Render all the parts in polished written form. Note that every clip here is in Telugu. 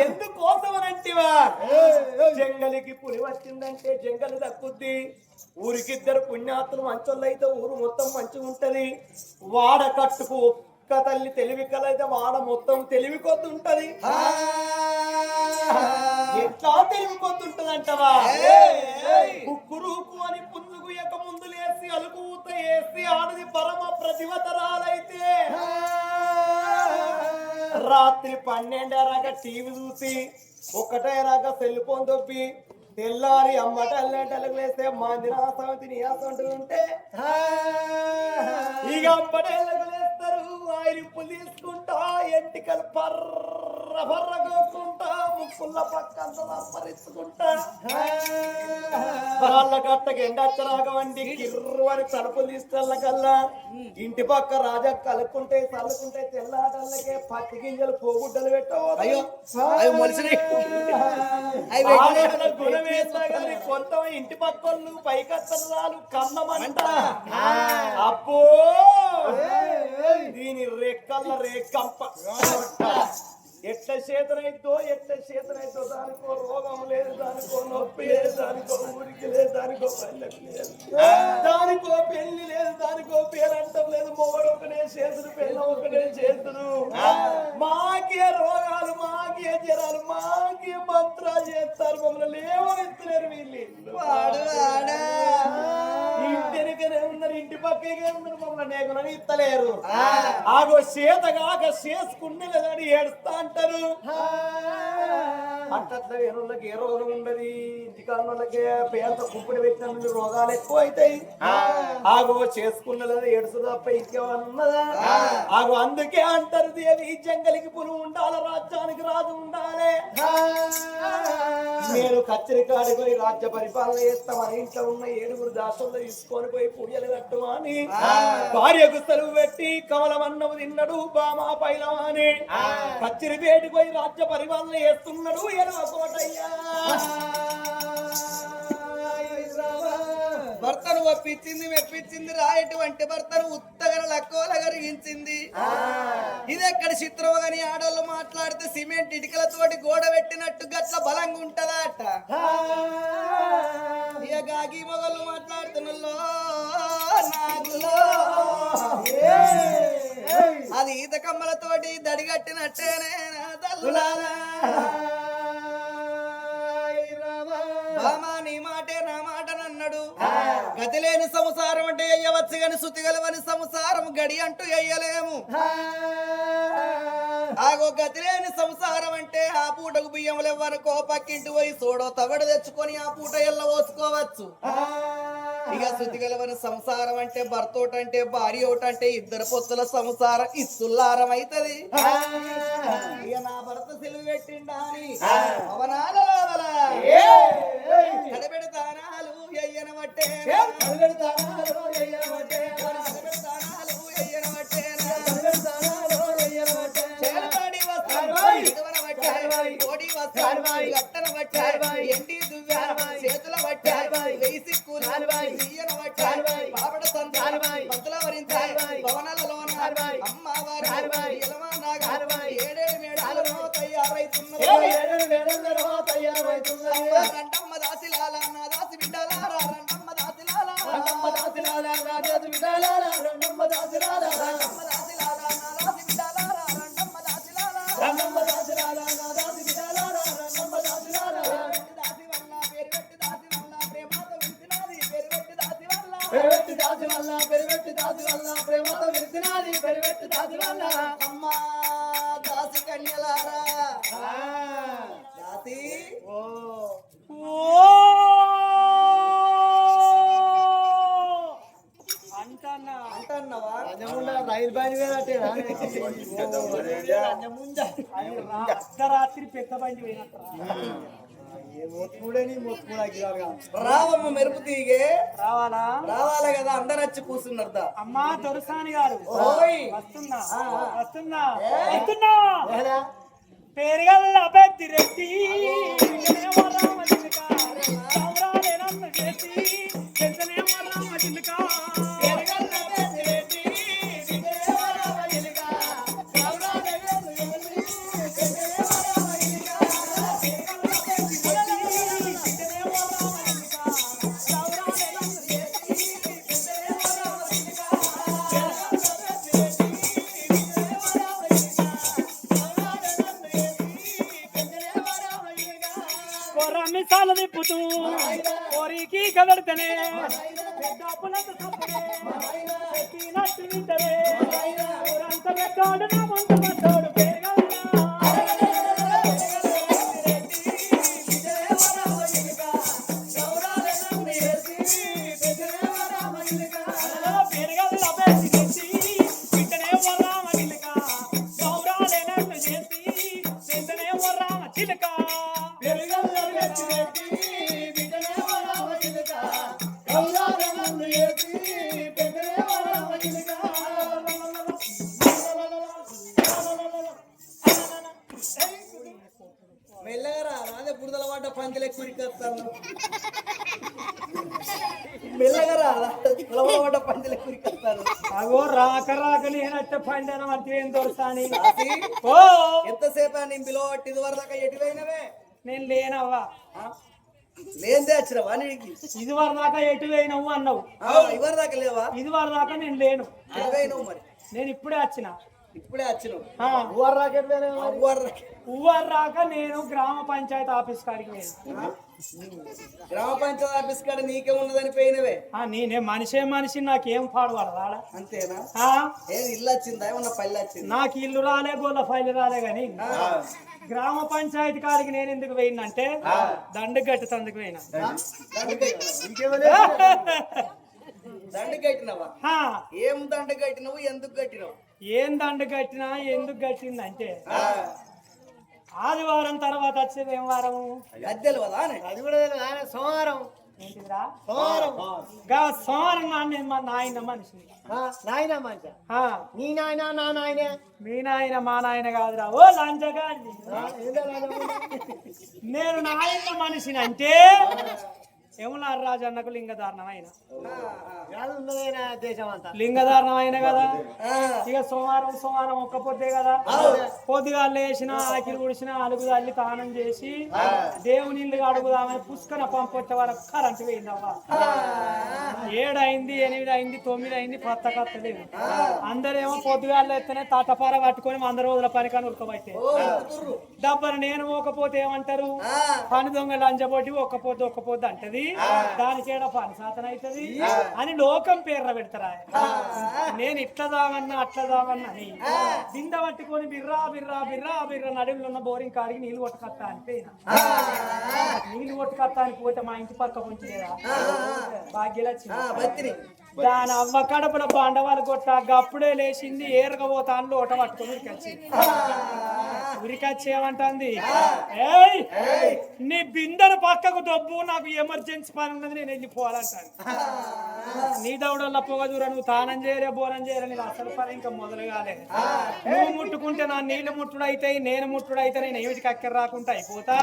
ఎందుకోసమనంటివా? జంగలికి పులి వచ్చిందంటే జంగలి దక్కుద్ది. ఊరికిద్దరు పుణ్యాత్తులు మంచోళ్ళు అయితే ఊరు మొత్తం మంచిగా ఉంటది. వాడ కట్టుకు ఒక్క తల్లి తెలివి కలైతే వాడ మొత్తం తెలివి కొద్దుంటది. ఎట్లా తెలివి కొద్దుంటదంటవా? కుక్కురుకు అని పుంజుకు ఎక్క ముందులేసి అలుకు ఊత వేసి ఆడది పరమ ప్రతిభతరాలైతే రాత్రి 12 టీవీ చూసి 1 సెల్ ఫోన్ దొబ్బి తెల్లారి అమ్మటల్లెటలకు లేస్తే మందిరాసంతి నీయాసంటూ ఉంటే ఇక అమ్మటెళ్ళకు లేస్తారు. ఆయిలిప్పులు తీసుకుంటా ఎంటికలు పర్రగోకుంటా ముక్కుల పక్కంతా అప్పరించుకుంటా వాళ్ళ గట్టకి ఎండచ్చరాగవండి కిర్రు అని తలుపులు తీసుకెళ్ళకల్లా ఇంటి పక్క రాజా కలుక్కుంటే చల్లుకుంటే తెల్లాటల్లకే పత్తి గింజలు పోగుడ్డలు పెట్టవచ్చు. గుణమేసా గారి కొంత ఇంటి పక్కలు పైకత్తరాలు కన్నమంట. అబ్బో దీని రెక్కల రేకంప ఎట్ల చేతనైతో దానికో రోగం లేదు, దానికో నొప్పి లేదు, దానికో ఊరికి లేదు, దానికో పల్లెకి లేదు, దానికో పెళ్లి లేదు, దానికో పేరంటం లేదు. మొగడు ఒకనే చేతుడు, పెళ్ళ ఒకనే చేతుడు. మాకే రోగాలు, మాకే జరాలు, మాకే మంత్రాలు చేస్తారు. మమ్మల్ని లేవనెత్తలేరు వీళ్ళు. ఇంటికనే ఉన్నారు, ఇంటి పక్కనే ఉన్నారు, మమ్మల్ని నేగునని ఇత్తలేరు. ఆగో చేతగాక చేసుకున్నదని ఏడుస్తా అంటారు. అట్లా వేరుళ్ళకి ఏ రోగం ఉండదు. ఇంటికాళ్ళకి పేద కుప్పుడు పెట్టిన రోగాలు ఎక్కువ అవుతాయి. ఆగో చేసుకున్నదా ఏడుసు తప్ప ఇంకేమన్నదా? ఆగో అందుకే అంటారు దేవి జంగలికి పులు ఉండాలి, రాజ్యానికి రాజు ఉండాలి. నేను కచ్చరికాడి పోయి రాజ్య పరిపాలన చేస్తామని ఇంట్లో ఉన్న 7 దాసుల్లో తీసుకొని పోయి పూజలు కట్టుమని భార్యకు సెలవు పెట్టి కమలమన్నము తిన్నాడు బామా పైలవాని కచ్చిరి పేటికి పోయి రాజ్య పరిపాలన చేస్తున్నాడు. భర్తను ఒప్పించింది, మెప్పించింది, రాయటువంటి భర్తను ఉత్తగన లక్కోల కరిగించింది. ఇది ఎక్కడ చిత్రం అని ఆడోళ్ళు మాట్లాడితే సిమెంట్ ఇటుకలతోటి గోడ పెట్టినట్టు గట్ల బలంగా ఉంటదా అట. ఇక గాగి మొగలు మాట్లాడుతున్నలో నాగులో అది ఈత కమ్మలతోటి దడిగట్టినట్టేనే నా తల్లులారా. నీ మాటే నా మాటనన్నాడు. గతి లేని సంసారం అంటే ఎయ్యవచ్చు గాని శృతి గలవని సంసారం గడి అంటూ ఎయ్యలేము. ఆగో గతి లేని సంసారం అంటే ఆ పూటకు బియ్యములు ఎవ్వనుకో పక్కింటి పోయి సోడో తవడు తెచ్చుకొని ఆ పూట ఎల్ల పోసుకోవచ్చు. ఇక శృతి గలవని సంసారం అంటే భర్తోటంటే భార్య ఒకటంటే 2 పొత్తుల సంసారం ఇస్తుల్లారం అవుతుంది. ఇక నా భర్త సెలవు పెట్టిండా అని అవనాల కడబెడతానాలు ఎయ్యనబట్టే చేలపాడి వస్తాడు కోడి వస్తాడు గట్టన పట్టాడు ఎండి దువ్వారు చేతుల పట్టాడు వెయ్యి సిక్కులు ఇయ్యన పట్టాడు బాబడ సంతాలు పంతుల వరించారు భవనాలలోన అమ్మవారు ఎలమా నాగారు 7 మేడాలలో తయారైతున్నారు. రండమ్మ దాసిలాల నా దాసి బిడ్డలారా, రండమ్మ దాసిలాల రండమ్మ దాసిలాల నా దాసి బిడ్డలారా, రండమ్మ దాసిలాల రండమ్మ దాసిలాల నా దాసి బిడ్డలారా, రండమ్మ దాసిలాల రండమ్మ దాసిలాల నా దాసి బిడ్డలారా, రండమ్మ దాసిలాల దాసి వల్ల పెరివెట్టి దాసి వల్ల ప్రేమతో విరిసినాది, పెరివెట్టి దాసి వల్ల పెరివెట్టి దాసి వల్ల పెరివెట్టి దాసి వల్ల ప్రేమతో విరిసినాది, పెరివెట్టి దాసి వల్ల అమ్మ దాసి కన్యలారా దాసి అంటన్నావా రైలు బండి అర్ధరాత్రి పెద్ద బండి రావమ్మ మెరుపు తీగే రావాలా కదా అందరు వచ్చి కూర్చున్నారు. అమ్మా దొరసాని గారు వస్తున్నా పేరుగల్ల పెద్దిరెడ్డి మిసాలు తిప్పుతూ కోరికి కదడితేనే పెద్ద అప్పులంత తప్పుడే ఎక్కినట్టు వింటనే ఊరంతా పెట్టాడు నా ముందు పట్టాడు మెల్లగా రా అదే బురదల పడ్డ పందిలే కురికొస్తాను మెల్లగా రా బురదల పడ్డ పందిలే కురికొస్తాను అగో రాక రాక నేనైతే పండిన మధ్య ఏం దొరుకుతాని ఓ ఎంతసేపు నేను పిలవట్టి ఇది వరదాకా ఎటువైనవే నేను లేనవ్వా లేదే వచ్చినవా నీకు ఇది వరదాకా ఎటు పోయినవు అన్నావు ఇవరి దాకా లేవా ఇది వరదాకా నేను లేను ఎటువైనవు మరి నేను ఇప్పుడే వచ్చిన ఇప్పుడే వచ్చినావు ఊవర్ రాక నేను గ్రామ పంచాయతీ ఆఫీస్ కాడికి పోయినా గ్రామ పంచాయతీ ఆఫీస్ కాడ నీకే ఉన్నదని పోయినవే నేనే మనిషి నాకేం పాడువాడు రాడా అంతేనా ఏది ఇల్లు వచ్చిందా ఏమన్నా పల్లె వచ్చింది నాకు ఇల్లు రాలే గోళ్ళ ఫైల్ రాలే గాని గ్రామ పంచాయతీ కాడికి నేను ఎందుకు పోయినంటే దండు గట్టుతందుకు పోయినా దండ కట్టినవా ఏం దండ కట్టినవు ఎందుకు కట్టినవు ఏం దండ కట్టినా ఎందుకు కట్టిందంటే ఆదివారం తర్వాత వచ్చేది ఏం వారము గద్దెలు కదా అది కూడా సోమవారం ఏంటిదిరా సోమవారం నాన్న మా నాయన మనిషి నాయన మంచి నీ నాయన నా నాయన మీ నాయన మా నాయన కాదురా ఓ లంచగాడి నేను నాయన మనిషిని అంటే యమునార్ రాజన్నకు లింగధారణమైన లింగధారణమైన కదా ఇక సోమవారం ఒక్క పొద్దే కదా పొద్దుగా లేచిన ఆకిలు ఉడిసిన అలుగు తల్లి తానం చేసి దేవుని ఇల్లు అడుగుదామని పుష్కర పంపొచ్చే వరకు కరెంటు పోయిందవ్వా 7 అయింది 8 అయింది 9 అయింది కొత్త కత్తలేదు అందరేమో పొద్దుగాలు ఎత్తనే తటపార పట్టుకొని 100 రోజుల పని కానీ ఉడకబట్టే డబ్బని నేను ఒకపోతే ఏమంటారు పని దొంగ లంచబొట్టి ఒక్క పొద్దు అంటది దానికి ఏడా పని సాధన అవుతుంది అని లోకం పేర్ర పెడతారా నేను ఇట్లా దావన్నా అట్లా దావన్నా అని బింద పట్టుకొని బిర్రా బిర్రా బిర్రా బిర్రా నడుములో ఉన్న బోరింగ్ కాడికి నీళ్ళు కొట్టుకత్తా అనిపోయినా నీళ్ళు కొట్టుకత్తా అని పోతే మా ఇంటి పక్క కొంచెం భాగ్యలక్ష్మి దాని అవ్వ కడపల బండవాళ్ళు కొట్ట గప్పుడే లేచింది ఏరకపోతా అని లోట పట్టుకొని ఉరికొచ్చి ఏమంటుంది ఏయ్ నీ బిందెను పక్కకు దొబ్బు నాకు ఎమర్జెన్సీ పని ఉన్నది నేను వెళ్ళిపోవాలంటాను నీ దౌడల్లో పొగ దూర నువ్వు తానం చేయరే బోనం చేయరే నేను అసలు పని ఇంకా మొదలు కాలే నువ్వు ముట్టుకుంటే నా నీళ్లు ముట్టుడైతే నేను ముట్టుడైతే నేను ఏమిటికి అక్కర రాకుండా అయిపోతా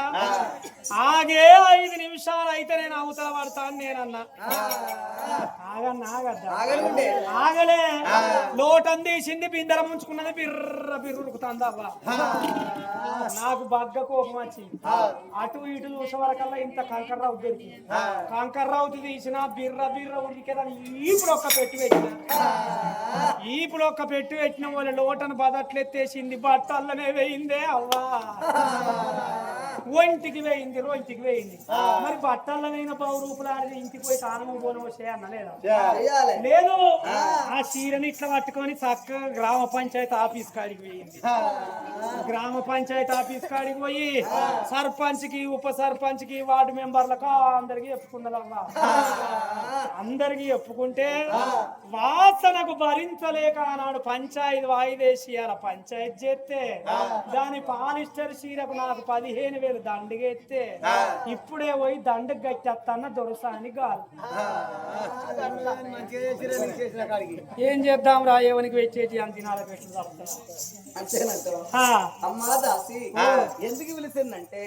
ఆగే 5 నిమిషాలు అయితే నేను అవతల పడతాను నేనన్నా ఆగలే లోటం తీసింది బిందెల ముంచుకున్నది బిర్ర బిర్రుడుకుతుందవ్వా నాకు బగ్గ కోపం వచ్చి అటు ఇటు చూసే వరకల్లా ఇంత కంకర్రావు దొరికింది కంకర్రావు తీసిన బిర్ర బిర్ర ఉడికేదాన్ని ఈపులో ఒక్క పెట్టి పెట్టిన వాళ్ళ లోటను బదట్లెత్తేసింది బట్టల్లనే వేయిందే అవ్వా ఒంటికి వేయింది రొంటికి వేయింది మరి బట్టలనైనా 10 రూపాయలు ఆడితే ఇంటికి పోయి తానము బోనము చేయన్న లేదా లేదు ఆ చీరని ఇట్లా పట్టుకొని చక్కగా గ్రామ పంచాయతీ ఆఫీస్ కాడికి పోయింది గ్రామ పంచాయతీ ఆఫీస్ కాడికి పోయి సర్పంచ్కి ఉప సర్పంచ్కి వార్డు మెంబర్లకు అందరికి చెప్పుకున్నదమ్మా అందరికి చెప్పుకుంటే వాసనకు భరించలేక ఆనాడు పంచాయతీ వాయిదేసి అలా పంచాయతీ చేస్తే దాని పాలిస్టర్ చీరకు నాకు 15,000 దండగెత్తే ఇప్పుడే పోయి దండకు గట్టేస్తాన్న దొరసాని గాలి ఏం చేద్దాం రా ఎవరికి పెట్టేది అంత తినాలి అమ్మా దాసి ఎందుకు పిలిచిందంటే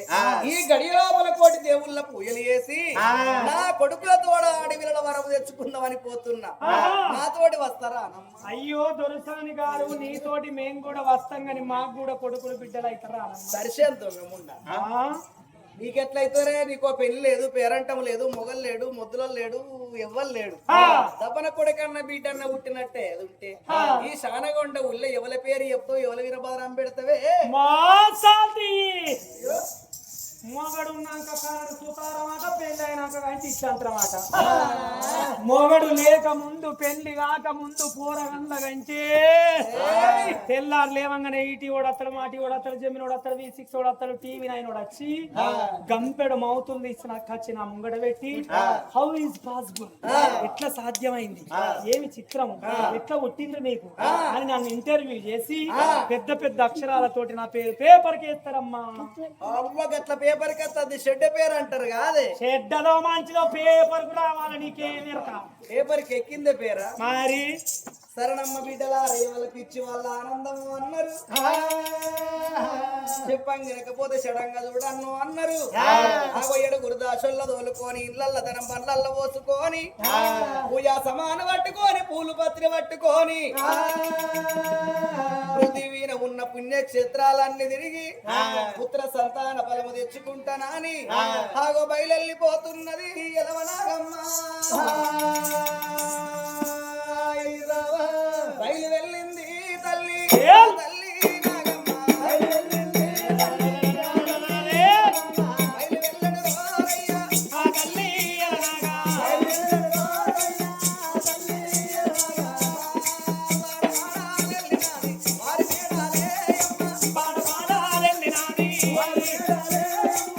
ఈ గడియాపల కోటి దేవుళ్ళ పూజలు చేసి నా కొడుకులతో అడవిల వరము తెచ్చుకుందామని పోతున్నా నాతోటి వస్తారా అయ్యో దొరసాని గారు నీతోటి మేము కూడా వస్తాం గాని మాకు కూడా కొడుకులు బిడ్డలు అవుతారా దర్శనంతో నీకెట్లయితే నీకో పెళ్లి లేదు పేరంటం లేదు మొగలు లేడు ముద్దులో లేడు ఎవ్వరు లేడు దబ్బన కొడుకన్న బిడ్డన్న పుట్టినట్టే అది ఉంటే ఈ శానగొండ ఊళ్ళో ఎవరి పేరు చెప్తావు ఎవరి వీరభద్రం పెడతావే మొగడు ఉన్నాక కారణ సుతారమాట పెళ్లి అయినాక కానీ ఇచ్చాంతరమాట మొగడు లేక ముందు పెళ్లి కాక ముందు పూరగండ్ల కంటే తెల్లారు లేవంగానే ఈటీ ఓడతాడు మాటి ఓడతాడు జమిని ఓడతాడు V6 ఓడతాడు TV9 వచ్చి గంపెడు మౌతులు తీసి నాకు వచ్చి నా ముంగడ పెట్టి హౌ ఈజ్ పాసిబుల్ ఎట్లా సాధ్యమైంది ఏమి చిత్రం ఎట్లా పుట్టింది నీకు అని నన్ను ఇంటర్వ్యూ చేసి పెద్ద పెద్ద అక్షరాలతోటి నా పేరు పేపర్కి వేస్తారమ్మా. అట్లా పేపర్ కత్తది షెడ్ పేరు అంటారు కాదే చెడ్డలో మంచిలో పేపర్ కూడా రావాలి నీకేమి పేపర్ కి ఎక్కిందే పేరా మరి శరణమ్మ బిడ్డలా వాళ్ళకి ఇచ్చి వాళ్ళ ఆనందం అన్నారు చెప్పంగకపోతే షడంగా చూడన్ను అన్నారు ఆగోయేడు గురుదాసుల్లో తోలుకొని ఇళ్ళల్ల తన బండ్లల్ల పోసుకొని పూజా సమాను పట్టుకొని పూలు పత్రి పట్టుకొని పృథివీన ఉన్న పుణ్యక్షేత్రాలన్నీ తిరిగి పుత్ర సంతాన ఫలము తెచ్చుకుంటానని ఆగో బయలెళ్ళిపోతున్నది ఎలవనాగమ్మ బయలు వెళ్ళింది తల్లి తల్లి నాగమ్మ బయలు వెళ్ళింది బయలు వెళ్ళడు వారయ్యా ఆ తల్లి ఎలనాగా బయలు వెళ్ళడు వారయ్యా తల్లి ఎలనాగా వారి మేడాలే అమ్మ పాడపాడాలెల్లినాది వారి మేడాలే అమ్మ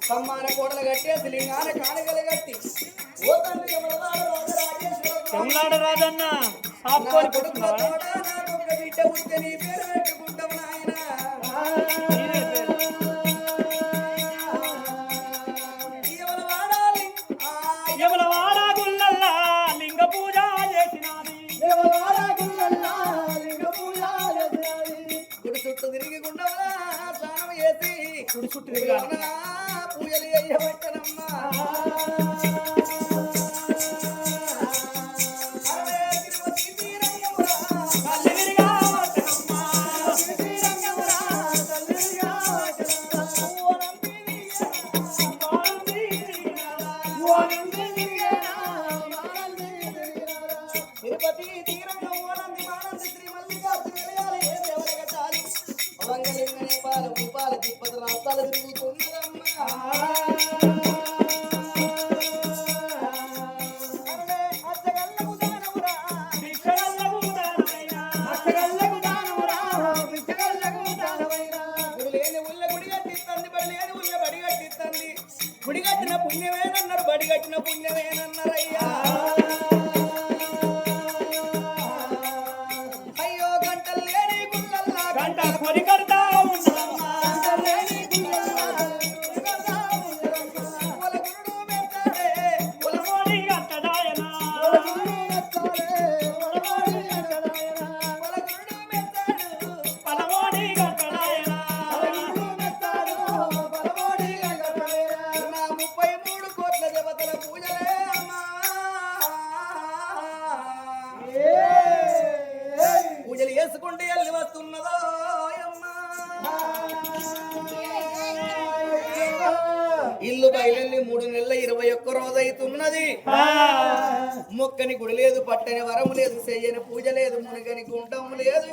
సమ్మాన కోడలు కట్టేసి లింగాన కానుగలు కట్టి ఓ తండ్రి చెమలాడ రాజన్న బిడ్డ ఉంటే నీ పేరు పెట్టుకుంటాం నాయన లింగ పూజ చేసినది గుడి చుట్టూ తిరిగి గుండవలా స్నానం చేసి గుడి చుట్టూ తిరిగి పూజలు చేయబట్టనమ్మా తిరుపతి తీరంలో ఓనంది మానంది శ్రీ మల్లికార్జున అవంగలింగనే పాల భూపాల తిప్పతి రాష్ట్రాలు తిరుగుతున్నదమ్మా గుడి కట్టిన పుణ్యమేనన్నారు బడి కట్టిన పుణ్యమేనన్నారయ్యా అయ్యో గంటలు లేని గుళ్ళల్లా గంట కొరి కడతా వాళ్ళ గురుడు మెచ్చాడే ఇల్లు బయలుల్లి 3 నెలల 21 రోజు అవుతున్నది. మొక్కని గుడి లేదు, పట్టని వరం లేదు, చెయ్యని పూజ లేదు, మునిగని గుండం లేదు.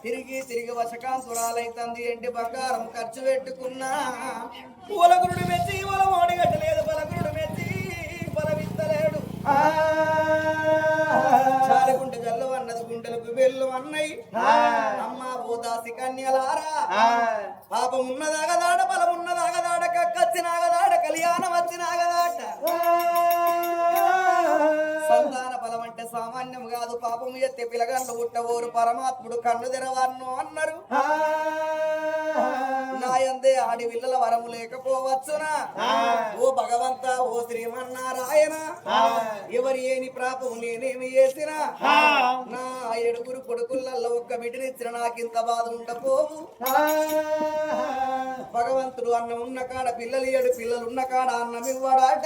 తిరిగి తిరిగి వశకాంతురాలైతుంది. ఎండి బంగారం ఖర్చు పెట్టుకున్నా పూలగురుడు మెచ్చి ఇవాళ ఓడిగట్టలేదు. బలగురుడు మెచ్చి బలవిత్తలేడు. చాలుగుంట జల్లు అన్నది గుండెలకు వెళ్ళు అన్నయి. అమ్మ భూదాసి కన్యలారా, పాపం ఉన్నదాగదాడ, బలం ఉన్నదాగదాడ, కచ్చినాగదాడ, కళ్యాణం వచ్చినాగదాట. సంతాన బలం అంటే సామాన్యం కాదు. పాపం ఎత్తే పిలగండ్లు పుట్టవోరు పరమాత్ముడు కన్ను తెరవారు అన్నారు. నాయందే ఆడి విల్లల వరము లేకపోవచ్చునా? ఓ భగవంత, ఓ శ్రీమన్నారాయణ, ఎవరి ఏని ప్రాపం నేనేమి చేసినా నా 7 కొడుకులలో ఒక్క బిడ్డనిచ్చిన నాకింత బాధ ఉండపోవు. భగవంతుడు అన్నం ఉన్న కాడ పిల్లలు 7 పిల్లలు ఉన్న కాడ అన్నం ఇవ్వడాట.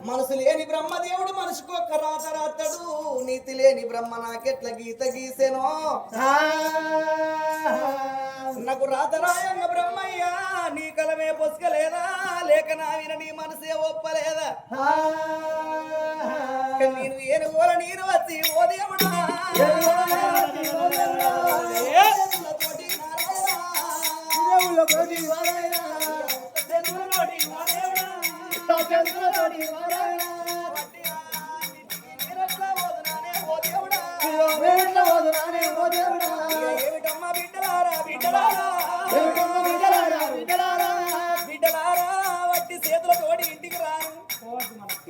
మనసు లేని బ్రహ్మదేవుడు మనిషికి ఒక్క రాత రాతడు. నీతి లేని బ్రహ్మ నాకెట్ల గీత గీసెనో. నాకు రాత రాయంగ బ్రహ్మయ్య, నీ కలమే పొసకలేదా? లేక నా విన నీ మనసే ఒప్పలేదా? నేను ఏనుగోల నీరు వచ్చి ఓ దేవుడా, ఏమిటమ్మా బిడ్డలారా బిడ్డలారా వట్టి చేతులతోటి ఇంటికి రాను.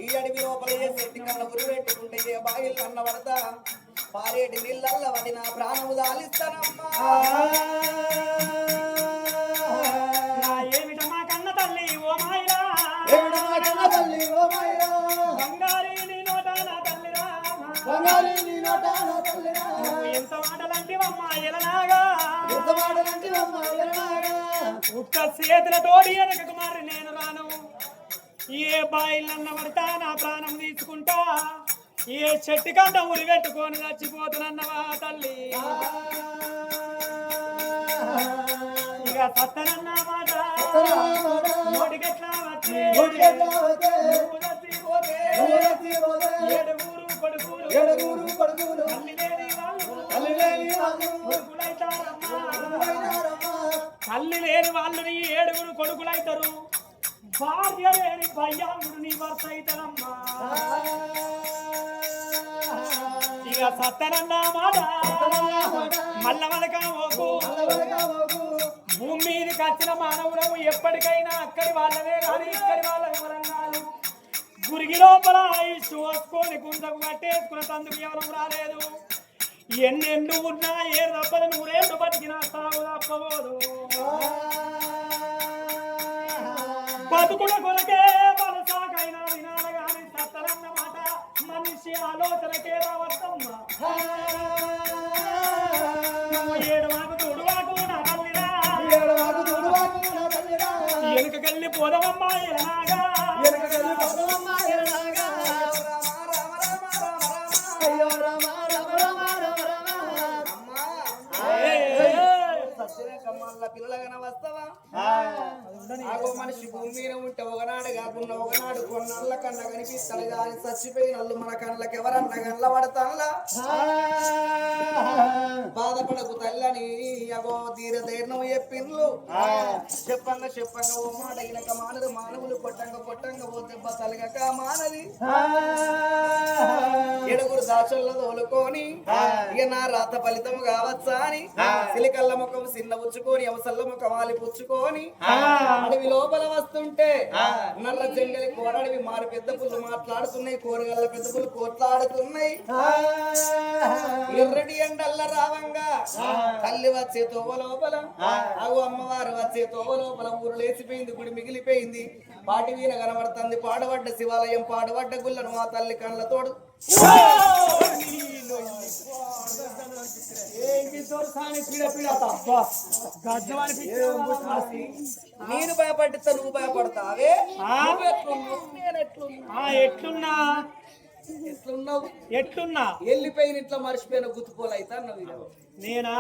ఈ అడవి లోపల ఏ చెట్టు కన్న ఉరి పెట్టుకుంటే ఏ బాయిల్ కన్న పడతా పారేటి నీళ్ళల్ల వడి నా ప్రాణము దాలిస్తానమ్మా. ఏమిటమ్మా కన్న తల్లి ఓ మాయరా, బంగారీ నీ నోట నా తల్లిరా, ఎంత మాటలంటివమ్మా ఎలనాగా, ఉక్క చేతులతోడి వెనకకు మరి నేను రాను. ఏ బాయిలన్న పడతా నా ప్రాణం తీసుకుంటా, ఏ చెట్టు కంట ఉరి పెట్టుకొని చచ్చిపోతున్నవా తల్లి. ఇక సత్తనన్న మాట నోటికెట్లా వచ్చి 7 కొడుకులు తల్లి లేని వాళ్ళు నీ 7 కొడుకులైతారు. భార్య లేని భయ్యాముడు నీ భర్త అవుతారమ్మా. ఇక సత్తనన్న మాట మల్ల వలకమోకు. భూమి మీదకి వచ్చిన మానవులము ఎప్పటికైనా అక్కడి వాళ్ళనే కానీ ఇక్కడి వాళ్ళ వివరం కాదు. గురిగి లోపల ఆయుష్ వసుకొని గుండకు పట్టేసుకున్న తందుకు ఎవరం రాలేదు. ఎన్నెండు ఉన్నా ఏ రబ్బలు 100 ఏళ్ళు బతికినా సాగు తప్పబోదు. బతుకుల కొరకే బలసాకైనా వినాలి గాని సత్తరన్న మాట మనిషి ఆలోచనకే రావద్దమ్మా. 7 వాకు తోడువాకు నా తల్లిరా, వెనుకకెళ్ళి పోదవమ్మా ఎలాగా, పిల్లలగా వస్తావా? ఆగో మనిషి భూమి మీద ఉంటే ఒకనాడు కాకుండా ఒకనాడు కొన్నాళ్ళ కన్నా కనిపిస్తాడు కానీ చచ్చిపోయినళ్ళు మన కళ్ళకి ఎవరన్నా కళ్ళ పడతానులా. బాధపడకు తల్లని అగో తీర ధైర్యం చెప్పిండ్లు. చెప్పంగా ఓ మాట ఇనక మానదు. మానవులు కొట్టంగా ఓ దెబ్బ తలగక మానది. 7 దాచుల్లో తోలుకొని ఇక నా రాత ఫలితం కావచ్చా అని సిలికల్ల ముఖం చిన్న పుచ్చుకొని అవసల్ల ముఖం వాలి పుచ్చుకొని అడవి లోపల వస్తుంటే నల్ల జంగలి కోరడవి మారు పెద్ద పుల్లు మాట్లాడుతున్నాయి. కూరగాయల పెద్ద పుల్లు కోట్లాడుతున్నాయి. ఎర్రటి ఎండల్ల రావంగా తల్లి వచ్చే తోవ లోపల అగు అమ్మవారు వచ్చే తోవ లోపల ఊరు లేచిపోయింది. గుడి మిగిలిపోయింది. పాటి వీణ కనబడుతుంది. పాడబడ్డ శివాలయం పాడబడ్డ గుళ్ళను మా తల్లి కళ్ళ తోడు నేను భయపడితే నువ్వు భయపడతావే. ఎట్లున్నా వెళ్ళిపోయిన ఇట్లా మర్చిపోయిన గుర్తుపోలైతా నేనా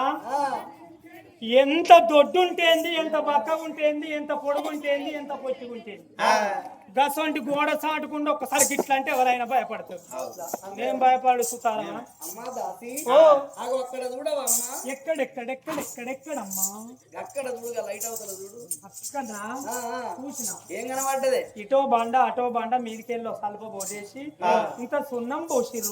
ఎంత దొడ్డుంటేంది, ఎంత బక్కగుంటేంది, ఎంత పొడుగుంటేంది, ఎంత పొచ్చుగుంటేంది. గసంటి గోడ చాటుకుండా ఒక్కసారి గిట్లా అంటే ఎవరైనా భయపడతారు. నేను భయపడు సుతారమా. అమ్మా దాసి ఓ ఆగు అక్కడ చూడవా అమ్మా, ఎక్కడెక్కడెక్కడెక్కడెక్కడమ్మా అక్కడ చూడుగా లైట్ అవుతుంది చూడు. అక్కడా చూసిన ఏం కనబడ్డదే? ఇటో బండ అటో బండ మీదికెళ్ళి సల్ప పోసేసి ఇంత సున్నం పోసిర్రు.